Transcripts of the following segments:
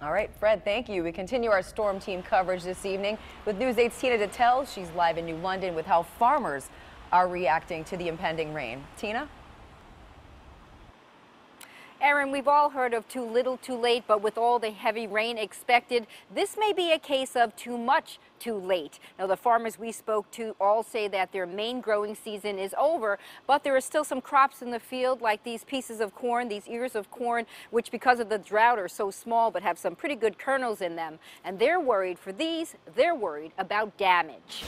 All right, Fred, thank you. We continue our storm team coverage this evening with News 8's Tina Detel. She's live in New London with how farmers are reacting to the impending rain. Tina? Erin, we've all heard of too little, too late, but with all the heavy rain expected, this may be a case of too much, too late. Now, the farmers we spoke to all say that their main growing season is over, but there are still some crops in the field, like these pieces of corn, these ears of corn, which because of the drought are so small but have some pretty good kernels in them. And they're worried for these, they're worried about damage.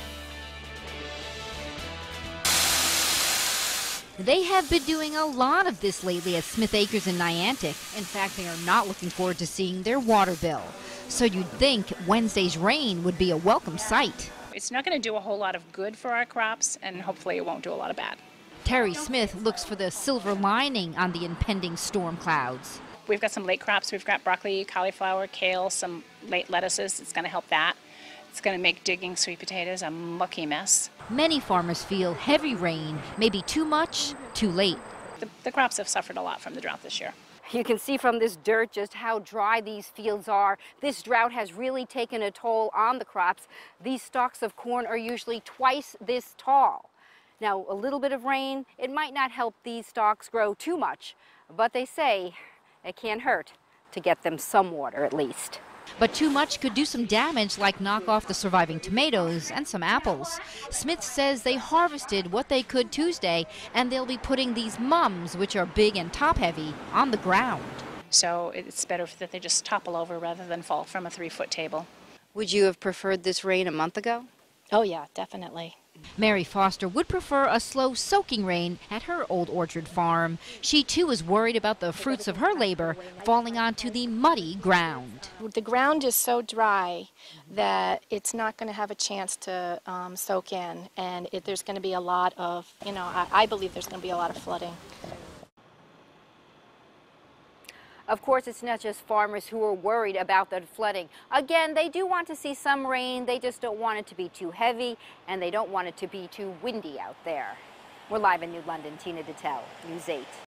They have been doing a lot of this lately at Smith Acres in Niantic. In fact, they are not looking forward to seeing their water bill. So you'd think Wednesday's rain would be a welcome sight. It's not going to do a whole lot of good for our crops, and hopefully it won't do a lot of bad. Terry Smith looks for the silver lining on the impending storm clouds. We've got some late crops. We've got broccoli, cauliflower, kale, some late lettuces. It's going to help that. It's going to make digging sweet potatoes a mucky mess. Many farmers feel heavy rain may be too much, too late. The crops have suffered a lot from the drought this year. You can see from this dirt just how dry these fields are. This drought has really taken a toll on the crops. These stalks of corn are usually twice this tall. Now, a little bit of rain, it might not help these stalks grow too much, but they say it can't hurt to get them some water at least. But too much could do some damage, like knock off the surviving tomatoes and some apples. Smith says they harvested what they could Tuesday, and they'll be putting these mums, which are big and top-heavy, on the ground. So it's better that they just topple over rather than fall from a 3-foot table. Would you have preferred this rain a month ago? Oh yeah, definitely. Mary Foster would prefer a slow soaking rain at her old orchard farm. She too is worried about the fruits of her labor falling onto the muddy ground. The ground is so dry that it's not going to have a chance to soak in, and there's going to be a lot of, I believe there's going to be a lot of flooding. Of course, it's not just farmers who are worried about the flooding. Again, they do want to see some rain. They just don't want it to be too heavy, and they don't want it to be too windy out there. We're live in New London. Tina Detel, News 8.